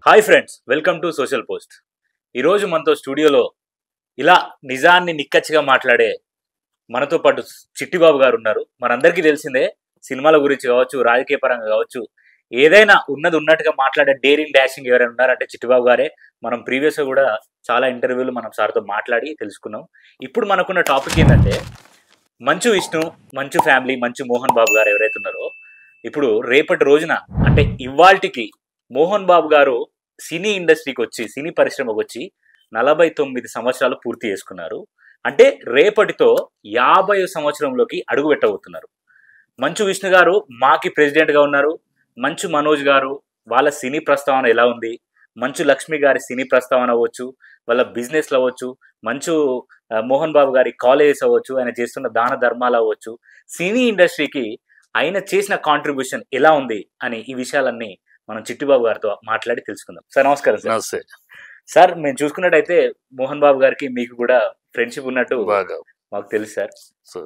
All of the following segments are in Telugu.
Hi friends, welcome to social post. ఈరోజు మనతో స్టూడియోలో ఇలా నిజాన్ని నిక్కచ్చిగా మాట్లాడే మనతో పాటు చిట్టిబాబు గారు ఉన్నారు. మనందరికీ తెలిసిందే, సినిమాల గురించి కావచ్చు, రాజకీయ పరంగా కావచ్చు, ఏదైనా ఉన్నది ఉన్నట్టుగా మాట్లాడే డేరింగ్ డాషింగ్ ఎవరైనా ఉన్నారంటే చిట్టిబాబు గారే. మనం ప్రీవియస్గా కూడా చాలా ఇంటర్వ్యూలు మనం సార్తో మాట్లాడి తెలుసుకున్నాం. ఇప్పుడు మనకున్న టాపిక్ ఏంటంటే మంచు విష్ణు, మంచు ఫ్యామిలీ, మంచు మోహన్ బాబు గారు ఎవరైతే ఉన్నారో, ఇప్పుడు రేపటి రోజున అంటే ఇవాల్టికి మోహన్ బాబు గారు సినీ ఇండస్ట్రీకి వచ్చి, సినీ పరిశ్రమకు వచ్చి 49 సంవత్సరాలు పూర్తి చేసుకున్నారు. అంటే రేపటితో 50 సంవత్సరంలోకి అడుగు పెట్టబోతున్నారు. మంచు విష్ణు గారు మాకి ప్రెసిడెంట్గా ఉన్నారు. మంచు మనోజ్ గారు వాళ్ళ సినీ ప్రస్తావన ఎలా ఉంది, మంచు లక్ష్మి గారి సినీ ప్రస్తావన అవ్వచ్చు, వాళ్ళ బిజినెస్లు అవ్వచ్చు, మంచు మోహన్ బాబు గారి కాలేజెస్ అవ్వచ్చు, ఆయన చేస్తున్న దాన ధర్మాలు అవ్వచ్చు, సినీ ఇండస్ట్రీకి ఆయన చేసిన కాంట్రిబ్యూషన్ ఎలా ఉంది అని ఈ విషయాలన్నీ మనం చిట్టిబాబు గారితో మాట్లాడి తెలుసుకుందాం. సార్ నమస్కారం. సార్ నమస్తే సార్, మేము చూసుకున్నట్టయితే మోహన్ బాబు గారికి మీకు కూడా ఫ్రెండ్షిప్ ఉన్నట్టు బాగా మాకు తెలుసు సార్.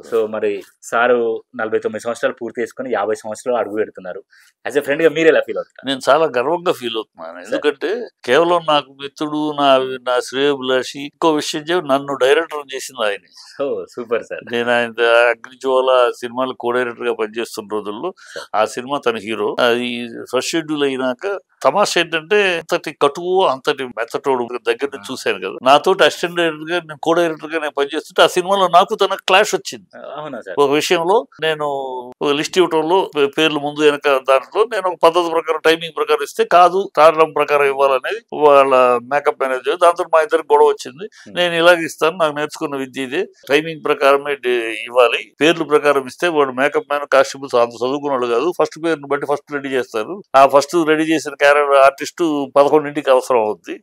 సో మరి సారు 49 సంవత్సరాలు పూర్తి చేసుకుని 50 సంవత్సరాలు అడుగు పెడుతున్నారు. యాజ్ ఎ ఫ్రెండ్ గా మీరు ఎలా ఫీల్ అవుతారు? నేను చాలా గర్వంగా ఫీల్ అవుతున్నాను. ఎందుకంటే కేవలం నాకు మిత్రుడు, నా శ్రేయోభిలాషి. ఇంకో విషయం చెప్పి నన్ను డైరెక్టర్ చేసింది ఆయన. Super sir. నేను ఆయన అగ్నిజ్వాల సినిమాలు కో డైరెక్టర్ గా పనిచేస్తున్న రోజుల్లో ఆ సినిమా తన హీరో. అది ఫస్ట్ షెడ్యూల్ అయినాక తమాష ఏంటంటే అంతటి కటువు, అంతటి మెత్తటోడు దగ్గర నుంచి చూశాను కదా. నాతోటి అసిస్టెంట్ డైరెక్టర్ గా, నేను కో డైరెక్టర్ గా నేను పనిచేస్తుంటే ఆ సినిమాలో నాకు తన క్లాష్ వచ్చింది. అవునా సార్? ఒక విషయంలో నేను లిస్ట్ ఇవ్వడంలో పేర్లు ముందు వెనక దాంట్లో నేను ఒక పద్ధతి ప్రకారం టైమింగ్ ప్రకారం ఇస్తే కాదు, తారడం ప్రకారం ఇవ్వాలనేది వాళ్ళ మేకప్ మేనేజర్. దాంతో మా ఇద్దరికి గొడవ వచ్చింది. నేను ఇలాగ ఇస్తాను, నాకు నేర్చుకున్న విద్య ఇదే, టైమింగ్ ప్రకారమే ఇవ్వాలి, పేర్లు ప్రకారం ఇస్తే వాడు మేకప్ మ్యాన్, కాస్ట్యూమ్స్ అంత చదువుకున్నాడు కాదు, ఫస్ట్ పేరుని బట్టి ఫస్ట్ రెడీ చేస్తారు. ఆ ఫస్ట్ రెడీ చేసిన క్యారెక్టర్ ఆర్టిస్ట్ 11ంటికి అవసరం అవుద్ది.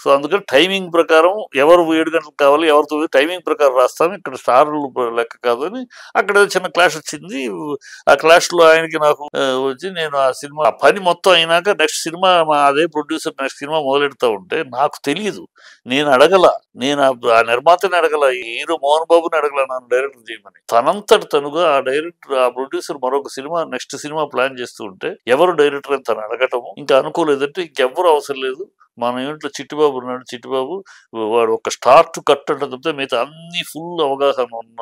సో అందుకని టైమింగ్ ప్రకారం ఎవరు 7 గంటలకు కావాలి, ఎవరితో టైమింగ్ ప్రకారం రాస్తాను, ఇక్కడ స్టార్లు లెక్క కాదు అని అక్కడ చిన్న క్లాష్ వచ్చింది. ఆ క్లాష్ లో ఆయనకి నాకు వచ్చి నేను ఆ సినిమా పని మొత్తం అయినాక నెక్స్ట్ సినిమా అదే ప్రొడ్యూసర్ నెక్స్ట్ సినిమా మొదలెడతా ఉంటే నాకు తెలియదు, నేను అడగల, నేను ఆ నిర్మాతని అడగల, హీరో మోహన్ బాబుని అడగల నన్ను డైరెక్టర్ చేయమని. తనంతటి తనుగా ఆ డైరెక్టర్, ఆ ప్రొడ్యూసర్ మరొక సినిమా నెక్స్ట్ సినిమా ప్లాన్ చేస్తూ ఉంటే ఎవరు డైరెక్టర్ అని తను అడగటము, ఇంకా అనుకోలేదంటే ఇంకెవ్వరు అవసరం లేదు, మన ఇంట్లో చిట్టిబాబు ఉన్నాడు, చిట్టిబాబు వాడు ఒక స్టార్ట్ కట్ అంటే తప్పితే మిగతా అన్ని ఫుల్ అవగాహన ఉన్న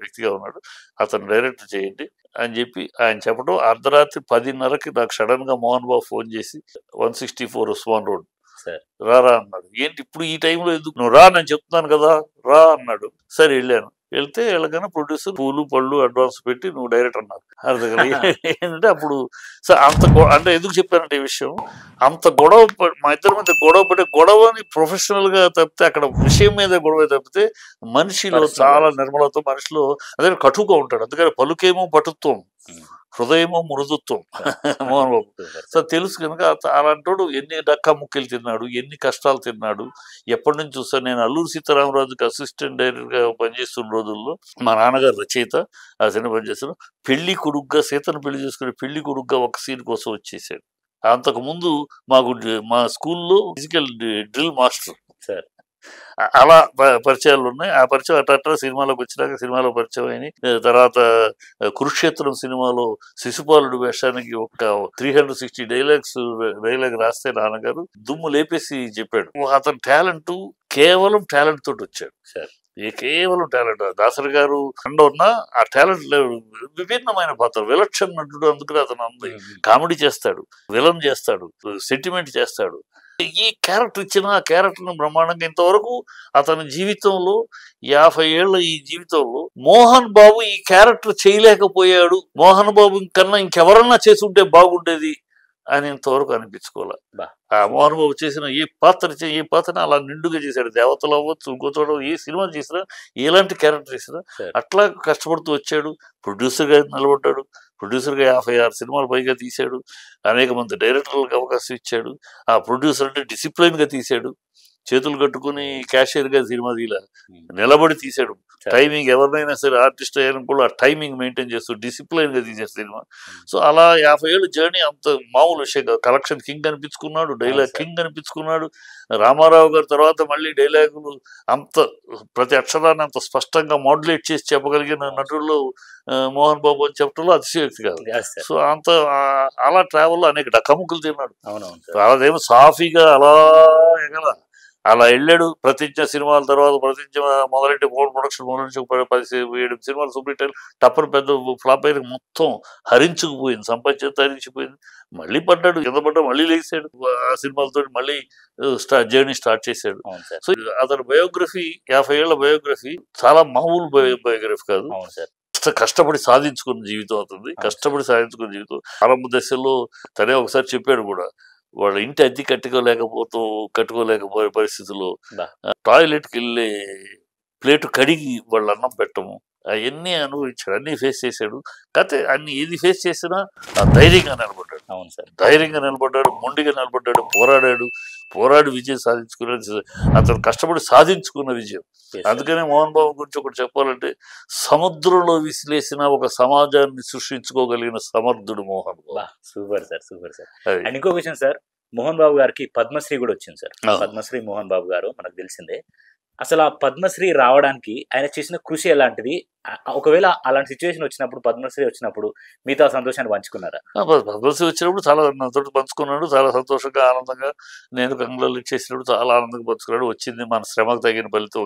వ్యక్తిగా ఉన్నాడు, అతను డైరెక్ట్ చేయండి అని చెప్పి ఆయన చెప్పడం. అర్ధరాత్రి 10:30కి నాకు సడన్ గా మోహన్ బాబు ఫోన్ చేసి 164 ఉస్మాన్ రోడ్ రారా అన్నాడు. ఏంటి ఇప్పుడు ఈ టైంలో ఎందుకు? నువ్వు రా, నేను చెప్తున్నాను కదా రా అన్నాడు. సరే వెళ్ళాను. వెళ్తే వెళ్ళగానే ప్రొడ్యూసర్ పూలు పళ్ళు అడ్వాన్స్ పెట్టి నువ్వు డైరెక్టర్ అన్నారు. అర్థం కదా ఏంటంటే అప్పుడు అంత అంటే ఎందుకు చెప్పానంటే ఈ విషయం, అంత గొడవ మా ఇద్దరి మీద గొడవ పడే గొడవని ప్రొఫెషనల్ గా తప్పితే, అక్కడ విషయం మీద గొడవ తప్పితే మనిషిలో చాలా నిర్మలతో, మనిషిలో అదే కటువుగా ఉంటాడు. అందుకని పలుకేమో పటుత్వం, హృదయమో మృదుత్వం మోహన్ బాబు. సో తెలుసు కనుక అలాంటోడు ఎన్ని డక్కా ముక్కలు తిన్నాడు, ఎన్ని కష్టాలు తిన్నాడు. ఎప్పటి నుంచి చూస్తాను నేను అల్లూరి సీతారామరాజుకి అసిస్టెంట్ డైరెక్టర్ గా పనిచేస్తున్న రోజుల్లో మా నాన్నగారు రచయిత, ఆ సినిమా పనిచేస్తున్నాడు. పెళ్లి కొడుకుగా, సీతను పెళ్లి చేసుకుని పెళ్లి కొడుకుగా ఒక సీన్ కోసం వచ్చేసాడు. అంతకు ముందు మా స్కూల్లో ఫిజికల్ డ్రిల్ మాస్టర్ సార్. అలా పరిచయాలు ఉన్నాయి. ఆ పరిచయం అట్లా సినిమాలోకి వచ్చినాక సినిమాలో పరిచయం అయినాయి. తర్వాత కురుక్షేత్రం సినిమాలో శిశుపాలుడు వేషానికి ఒక 360 డైలాగ్ రాస్తే నాన్నగారు దుమ్ము లేపేసి చెప్పాడు. అతని టాలెంట్ కేవలం టాలెంట్ తోటి వచ్చాడు సార్. కేవలం టాలెంట్. దాసరి గారు కండ ఉన్నా ఆ టాలెంట్ విభిన్నమైన పాత్ర, విలక్షణ నటుడు. అందుకని అతను కామెడీ చేస్తాడు, విలన్ చేస్తాడు, సెంటిమెంట్ చేస్తాడు. ఈ క్యారెక్టర్ ఇచ్చిన ఆ క్యారెక్టర్ బ్రహ్మాండంగా ఇంతవరకు అతని జీవితంలో 50 ఏళ్ల ఈ జీవితంలో మోహన్ బాబు ఈ క్యారెక్టర్ చేయలేకపోయాడు, మోహన్ బాబు కన్నా ఇంకెవరన్నా చేసుంటే బాగుండేది అని ఇంతవరకు అనిపించుకోవాలి. ఆ మోహన్ బాబు చేసిన ఏ పాత్రని అలా నిండుగా చేశాడు. దేవతలు అవ్వచ్చు, ఇంకోచోట ఏ సినిమా చేసినా, ఎలాంటి క్యారెక్టర్ చేసినా అట్లా కష్టపడుతూ వచ్చాడు. ప్రొడ్యూసర్ గా నిలబడ్డాడు. ప్రొడ్యూసర్ గా 56 సినిమాలు పైగా తీశాడు. అనేక మంది డైరెక్టర్లకు అవకాశం ఇచ్చాడు. ఆ ప్రొడ్యూసర్ అంటే డిసిప్లైన్ గా తీశాడు. చేతులు కట్టుకుని క్యాషియర్ గా సినిమా తీలా, నిలబడి తీసాడు. టైమింగ్ ఎవరినైనా సరే ఆర్టిస్ట్ అయ్యాను కూడా ఆ టైమింగ్ మెయింటైన్ చేస్తూ డిసిప్లైన్ గా తీసాడు సినిమా. సో అలా 50 ఏళ్ళు జర్నీ అంత మామూలు విషయం కాదు. కలెక్షన్ కింగ్ అనిపించుకున్నాడు, డైలాగ్ కింగ్ అనిపించుకున్నాడు. రామారావు గారి తర్వాత మళ్ళీ డైలాగులు అంత ప్రతి అక్షరాన్ని అంత స్పష్టంగా మాడ్యులేట్ చేసి చెప్పగలిగిన నటుల్లో మోహన్ బాబు అని చెప్పడంలో అతిశయోక్తి కాదు. సో అంత అలా ట్రావెల్లో అనేక డక్కముక్కలు తిన్నాడు. అదేమో సాఫీగా అలా ఎగల అలా వెళ్ళాడు. ప్రతిజ్ఞ సినిమాల తర్వాత ప్రతిజ్ఞ మొదలెట్టి ఓన్ ప్రొడక్షన్ మొదలెట్టి 17 సినిమాలు సూపర్ హిట్ టప్పని పెద్ద ఫ్లాప్ అయిన మొత్తం హరించుకుపోయింది, సంపాదించేది హరించిపోయింది. మళ్ళీ పడ్డాడు, కింద పడ్డా మళ్ళీ లేచాడు. ఆ సినిమాలతో మళ్ళీ జర్నీ స్టార్ట్ చేశాడు. సో అతని బయోగ్రఫీ 50 ఏళ్ల బయోగ్రఫీ చాలా మామూలు బయోగ్రఫీ కాదు. కష్టపడి సాధించుకున్న జీవితం అవుతుంది. కష్టపడి సాధించుకున్న జీవితం. ఆరంభ దశలో తనే ఒకసారి చెప్పాడు కూడా, వాళ్ళ ఇంటి అద్దె కట్టుకోలేకపోయే పరిస్థితుల్లో టాయిలెట్కి వెళ్ళే ప్లేటు కడిగి వాళ్ళు అన్నం పెట్టము, అవన్నీ అనుభవించాడు, అన్ని ఫేస్ చేశాడు. కాకపోతే అన్ని ఏది ఫేస్ చేసినా ధైర్యంగా నిలబడ్డాడు. అవును సార్, ధైర్యంగా నిలబడ్డాడు, మొండిగా నిలబడ్డాడు, పోరాడి విజయం సాధించుకున్న అతను కష్టపడి సాధించుకున్న విజయం. అందుకనే మోహన్ బాబు గురించి ఒకటి చెప్పాలంటే, సముద్రంలో విసిలేసిన ఒక సమాజాన్ని సృష్టించుకోగలిగిన సమర్థుడు Mohan Babu. Super sir, super sir. And ఇంకో విషయం సార్, మోహన్ బాబు గారికి పద్మశ్రీ కూడా వచ్చింది సార్. పద్మశ్రీ మోహన్ బాబు గారు మనకు తెలిసిందే. అసలు ఆ పద్మశ్రీ రావడానికి ఆయన చేసిన కృషి ఎలాంటిది? ఒకవేళ అలాంటి సిచ్యువేషన్ వచ్చినప్పుడు, పద్మశ్రీ వచ్చినప్పుడు మీతో ఆ సంతోషాన్ని పంచుకున్నారా? పద్మశ్రీ వచ్చినప్పుడు చాలా నాతో పంచుకున్నాడు. చాలా సంతోషంగా ఆనందంగా, నేను కంగ్రాలు చేసినప్పుడు చాలా ఆనందంగా పంచుకున్నాడు. వచ్చింది మన శ్రమకు తగిన ఫలితం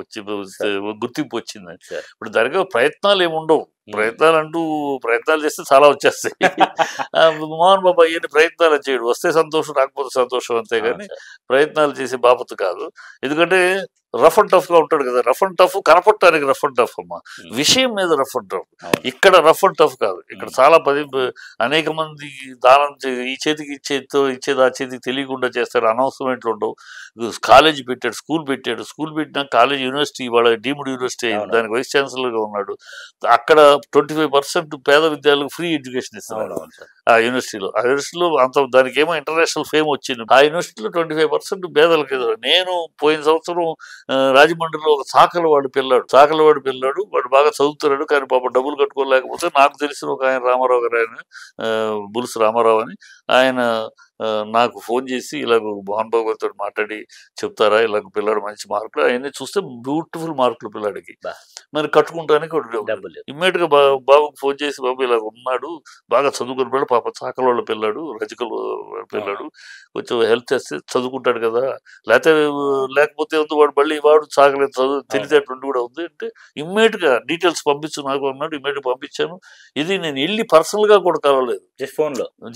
గుర్తింపు వచ్చింది. ఇప్పుడు దానికి ప్రయత్నాలు ఏముండవు. ప్రయత్నాలు చేస్తే చాలా వచ్చేస్తాయి. మోహన్ బాబు అయ్యని ప్రయత్నాలు చేయడు, వస్తే సంతోషం, రాకపోతే సంతోషం, అంతేగాని ప్రయత్నాలు చేసే బాపతు కాదు. ఎందుకంటే రఫ్ అండ్ టఫ్ గా ఉంటాడు కదా. రఫ్ అండ్ టఫ్ కనపడటానికి రఫ్ అండ్ టఫ్ అమ్మా, విషయం మీద రఫ్ అండ్ టఫ్. ఇక్కడ రఫ్ అండ్ టఫ్ కాదు. ఇక్కడ చాలా అనేక మంది దానం ఈ చేతికి ఇచ్చేది ఆ చేతికి తెలియకుండా చేస్తారు. అనౌన్స్మెంట్లు ఉండవు. కాలేజీ పెట్టాడు, స్కూల్ పెట్టినా కాలేజ్ యూనివర్సిటీ, వాళ్ళ డీమ్డ్ యూనివర్సిటీ అయింది, దానికి వైస్ ఛాన్సలర్ గా ఉన్నాడు. అక్కడ 25% పేద విద్యార్థులకు ఫ్రీ ఎడ్యుకేషన్ ఇస్తున్నారు ఆ యూనివర్సిటీలో. అంత దానికి ఏమో ఇంటర్నేషనల్ ఫేమ్ వచ్చింది. ఆ యూనివర్సిటీలో 25% పేదలకు. నేను పోయిన సంవత్సరం రాజమండ్రిలో ఒక చాకలవాడు పిల్లాడు, వాడు బాగా చదువుతున్నాడు, కానీ పాప డబ్బులు కట్టుకోలేకపోతే నాకు తెలిసిన ఒక ఆయన రామారావు గారు, ఆయన బులుసు రామారావు అని, ఆయన నాకు ఫోన్ చేసి ఇలాగ మోహన్ బాబు గారితో మాట్లాడి చెప్తారా, ఇలాగ పిల్లాడు మంచి మార్కులు, అవన్నీ చూస్తే బ్యూటిఫుల్ మార్కులు పిల్లాడికి, మరి కట్టుకుంటానికి ఇమ్మీడియట్ గా బాబుకి ఫోన్ చేసి, బాబు ఇలాగ ఉన్నాడు, బాగా చదువుకుని పిల్లడు, పాప చాకల వాళ్ళ పిల్లాడు, రజకల పిల్లాడు, కొంచెం హెల్ప్ చేస్తే చదువుకుంటాడు కదా, లేకపోతే ఉంది వాడు చాకలేదు, చదువు తెలిసేటువంటి కూడా ఉంది అంటే ఇమ్మీడియట్ గా డీటెయిల్స్ పంపించు నాకు అన్నాడు. ఇమ్మీడియట్ పంపించాను. ఇది నేను వెళ్ళి పర్సనల్ గా కూడా కలవలేదు,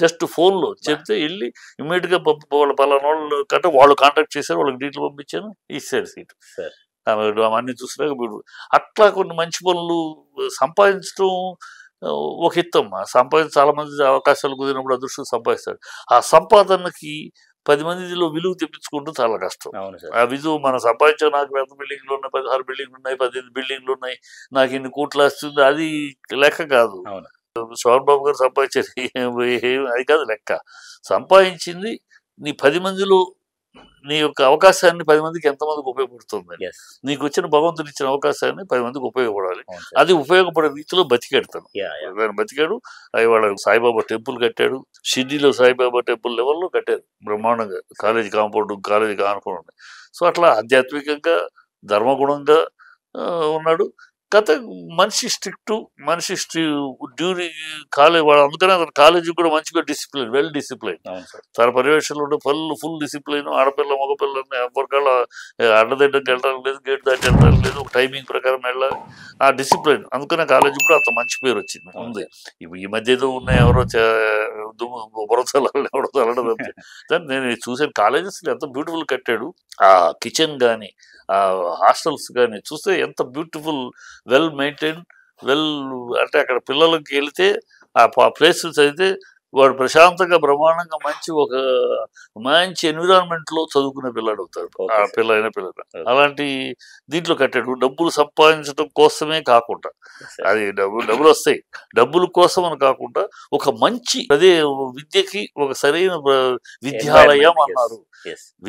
జస్ట్ ఫోన్ లో చెప్తే వెళ్ళి ఇమ్మీడియట్ గా వాళ్ళ పలానా వాళ్ళు కంటే వాళ్ళు కాంటాక్ట్ చేశారు, వాళ్ళకి డీటెయిల్ పంపించాను, ఇచ్చాడు సీట్. అవన్నీ చూసినాక అట్లా కొన్ని మంచి పనులు సంపాదించడం ఒక ఎత్తమ్మా. చాలా మంది అవకాశాలు కుదిరినప్పుడు అదృష్టం సంపాదిస్తాడు. ఆ సంపాదనకి 10 మందిలో విలువ తెప్పించుకుంటూ చాలా కష్టం. ఆ విలువ మనం సంపాదించా, నాకు 10 బిల్డింగ్లు ఉన్నాయి, 16 బిల్డింగ్లు ఉన్నాయి, 18 బిల్డింగ్లు ఉన్నాయి, నాకు ఇన్ని కోట్లు వస్తుంది, అది లెక్క కాదు. శోభన్ బాబు గారు సంపాదించేది అది కాదు లెక్క. సంపాదించింది నీ 10 మందిలో, నీ యొక్క అవకాశాన్ని 10 మందికి ఎంతమందికి ఉపయోగపడుతుంది, నీకు వచ్చిన భగవంతుడు ఇచ్చిన అవకాశాన్ని 10 మందికి ఉపయోగపడాలి. అది ఉపయోగపడే రీతిలో బతికాడుతాను. బతికాడు. వాళ్ళ సాయిబాబా టెంపుల్ కట్టాడు, షిర్డీలో సాయిబాబా టెంపుల్ లెవెల్లో కట్టారు బ్రహ్మాండంగా, కాలేజీ ఆనుకుని ఉన్నాయి. సో అట్లా ఆధ్యాత్మికంగా, ధర్మగుణంగా ఉన్నాడు. కథ మనిషి డ్యూరింగ్ కాలేజ్ వాడు, అందుకనే అతను కాలేజీ కూడా మంచిగా డిసిప్లిన్, వెల్ డిసిప్లిన్. తన పర్యవేక్షణలో ఉంటే ఫుల్ డిసిప్లిన్. ఆడపిల్ల మగపిల్ల ఎవరికాళ్ళ అడ్డదిడ్డకి వెళ్ళడం లేదు, గేట్ దాటి వెళ్ళడం లేదు, ఒక టైమింగ్ ప్రకారం వెళ్ళాలి, ఆ డిసిప్లిన్. అందుకనే కాలేజీ కూడా అంత మంచి పేరు వచ్చింది ఉంది. ఈ మధ్య ఏదో ఉన్నాయి, ఎవరో ఎవరో చల్లడం. నేను చూసాను కాలేజెస్ ఎంత బ్యూటిఫుల్ కట్టాడు. ఆ కిచెన్ కానీ, ఆ హాస్టల్స్ కానీ చూస్తే ఎంత బ్యూటిఫుల్, వెల్ మెయింటైన్, అంటే అక్కడ పిల్లలకి వెళితే ఆ ప్లేసెస్ అయితే వాడు ప్రశాంతంగా బ్రహ్మాండంగా మంచి ఎన్విరాన్మెంట్ లో చదువుకునే పిల్లాడు అవుతాడు. ఆ పిల్లైన పిల్లలు అలాంటి దీంట్లో కట్టాడు. డబ్బులు సంపాదించడం కోసమే కాకుండా, అది డబ్బులు వస్తాయి, డబ్బుల కోసం అని కాకుండా ఒక మంచి అదే విద్యకి ఒక సరైన విద్యాలయం అన్నారు.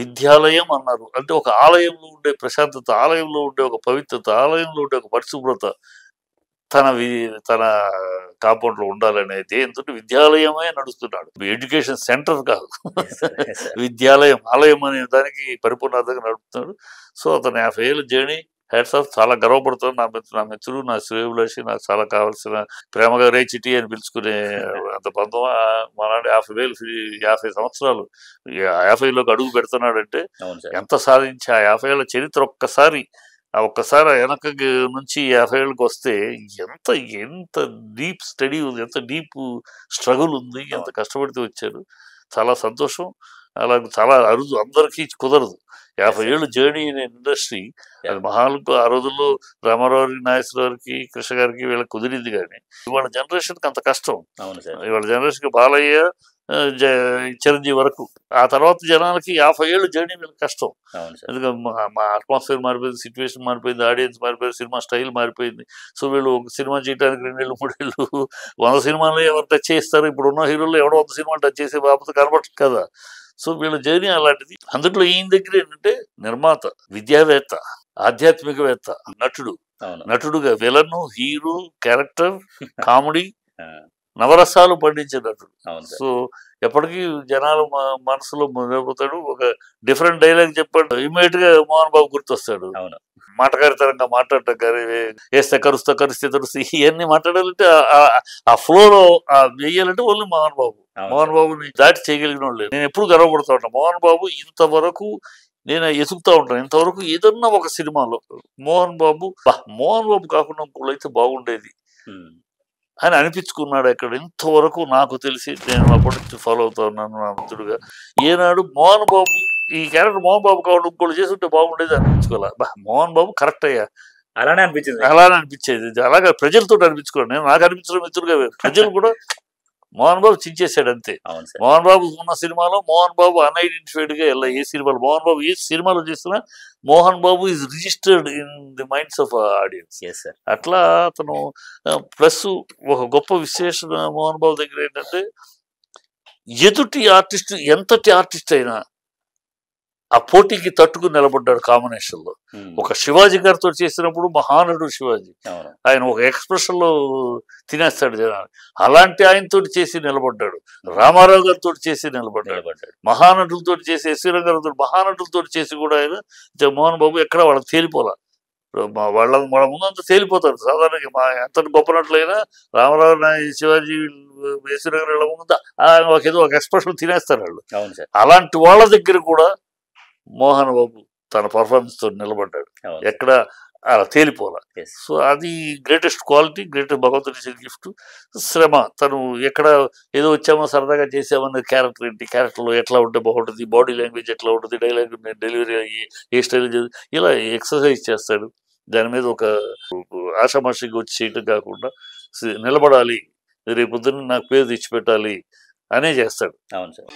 విద్యాలయం అన్నారు అంటే ఒక ఆలయంలో ఉండే ప్రశాంతత, ఆలయంలో ఉండే ఒక పవిత్రత, ఆలయంలో ఉండే ఒక పరిశుభ్రత తన కాంపౌండ్ లో ఉండాలనే ధ్యేయంతో విద్యాలయమే నడుస్తున్నాడు. ఎడ్యుకేషన్ సెంటర్ కాదు, విద్యాలయం, ఆలయం అనే దానికి పరిపూర్ణంగా నడుపుతున్నాడు. సో అతను 50 ఏళ్ళ జర్నీ, హ్యాట్స్ ఆఫ్. చాలా గర్వపడుతున్నాను. నా మిత్రుడు, నా శ్రేయోభిలాషి, నాకు చాలా కావాల్సిన ప్రేమగా రే చిటి అని పిలుచుకునే అంత బంధం. మా నాడు 50 సంవత్సరాలు 50లోకి అడుగు పెడుతున్నాడంటే ఎంత సాధించి ఆ 50 ఏళ్ళ చరిత్ర ఒక్కసారి వెనక నుంచి 50 ఏళ్ళకి వస్తే ఎంత డీప్ స్టడీ ఉంది, ఎంత డీప్ స్ట్రగుల్ ఉంది, ఎంత కష్టపడితే వచ్చారు. చాలా సంతోషం. అలాగే చాలా అరుదు, అందరికీ కుదరదు 50 ఏళ్ళు జర్నీ ఇన్ ఇండస్ట్రీ. అది మహాలకు ఆ రోజుల్లో రామారావు, నాగేశ్వరరావుకి, కృష్ణ గారికి వీళ్ళకి కుదిరింది. కానీ ఇవాళ జనరేషన్కి అంత కష్టం. ఇవాళ జనరేషన్కి బాలయ్య, చిరంజీవి వరకు, ఆ తర్వాత జనాలకి 50 ఏళ్ళు జర్నీ వీళ్ళకి కష్టం. ఎందుకంటే మా అట్మాస్ఫియర్ మారిపోయింది, సిచ్యువేషన్ మారిపోయింది, ఆడియన్స్ మారిపోయింది, సినిమా స్టైల్ మారిపోయింది. సో వీళ్ళు ఒక సినిమా చేయడానికి 2 ఏళ్ళు 3 ఏళ్ళు 100 సినిమాలు ఎవరు టచ్ చేస్తారు? ఇప్పుడు ఉన్న హీరోలు ఎవడో 100 సినిమాలు టచ్ చేసే బాబు కనబడదు కదా. సో వీళ్ళ జర్నీ అలాంటిది. అందులో ఈయన దగ్గర ఏంటంటే నిర్మాత, విద్యావేత్త, ఆధ్యాత్మికవేత్త, నటుడుగా విలను, హీరో, క్యారెక్టర్, కామెడీ, నవరసాలు పండించే నటుడు. సో ఎప్పటికీ జనాల మనసులో నిలబోతాడు. ఒక డిఫరెంట్ డైలాగ్ చెప్పాడు, ఇమీడియట్ గా మోహన్ బాబు గుర్తొస్తాడు. మాటగారితనంగా మాట్లాడటం, కానీ వేస్తే కరిస్తే తరుస్తే, ఇవన్నీ మాట్లాడాలంటే ఆ ఫ్లోలో వెయ్యాలంటే ఓన్లీ మోహన్ బాబుని దాటి చేయగలిగిన వాళ్ళు. నేను ఎప్పుడు గర్వపడుతూ ఉంటాను. మోహన్ బాబు ఇంతవరకు నేను ఎదుగుతూ ఉంటాను, ఇంతవరకు ఏదన్నా ఒక సినిమాలో మోహన్ బాబు కాకుండా ఇంకోళ్ళు అయితే బాగుండేది అని అనిపించుకున్నాడు. అక్కడ ఇంతవరకు నాకు తెలిసి, నేను అప్పటి నుంచి ఫాలో అవుతా ఉన్నాను నా మిత్రుడుగా. ఏనాడు మోహన్ బాబు ఈ క్యారెక్టర్ మోహన్ బాబు కావాలి ఇంకోళ్ళు చేస్తుంటే బాగుండేది అనిపించుకోవాలి. మోహన్ బాబు కరెక్ట్ అయ్యా, అలానే అనిపించేది. అలాగే ప్రజలతో అనిపించుకోండి. నేను నాకు అనిపించడం మిత్రుడుగా, ప్రజలు కూడా మోహన్ బాబు చించేశాడు అంతే. మోహన్ బాబు ఉన్న సినిమాలో మోహన్ బాబు అన్ఐడెంటిఫైడ్ గా వెళ్ళా. ఏ సినిమాలో మోహన్ బాబు ఏ సినిమాలో చేస్తున్నా Mohan Babu is registered in the minds of audience. అట్లా అతను ప్లస్ ఒక గొప్ప విశేషణ మోహన్ బాబు దగ్గర ఏంటంటే, ఎదుటి ఆర్టిస్ట్ ఎంతటి ఆర్టిస్ట్ అయినా ఆ పోటీకి తట్టుకుని నిలబడ్డాడు కాంబినేషన్ లో. ఒక శివాజీ గారితో చేసినప్పుడు మహానటుడు శివాజీ, ఆయన ఒక ఎక్స్ప్రెషన్ లో తినేస్తాడు జనాలు. అలాంటి ఆయనతో చేసి నిలబడ్డాడు. రామారావు గారితో చేసి నిలబడ్డాడు. మహానటులతో చేసి, ఎస్వీ రంగారావుతో మహానటులతో చేసి కూడా ఆయన మోహన్ బాబు ఎక్కడ వాళ్ళకి తేలిపోలా. వాళ్ళ ముందంతా తేలిపోతారు సాధారణంగా. ఎంత గొప్ప నటులైనా రామారావు, శివాజీ, ఎస్వీ రంగారావు ముందు ఏదో ఒక ఎక్స్ప్రెషన్ తినేస్తారు వాళ్ళు. అలాంటి వాళ్ళ దగ్గర కూడా మోహన్ బాబు తన పర్ఫార్మెన్స్ తో నిలబడ్డాడు, ఎక్కడ అలా తేలిపోలా. సో అది గ్రేటెస్ట్ క్వాలిటీ, గ్రేటెస్ట్ భగవంతుడి ఇచ్చిన గిఫ్ట్. శ్రమ, తను ఎక్కడ ఏదో వచ్చామో సరదాగా చేసామన్న క్యారెక్టర్ ఏంటి, క్యారెక్టర్లో ఎట్లా ఉంటే బాగుంటుంది, బాడీ లాంగ్వేజ్ ఎట్లా ఉంటుంది, డైలాగ్ డెలివరీ అయ్యి ఏ స్టైల్ ఇలా ఎక్సర్సైజ్ చేస్తాడు. దాని మీద ఒక ఆషామాషిగా వచ్చి చేయటం కాకుండా నిలబడాలి, రేపు పొద్దున్న నాకు పేరు తెచ్చిపెట్టాలి అనే చేస్తాడు. అవును సార్.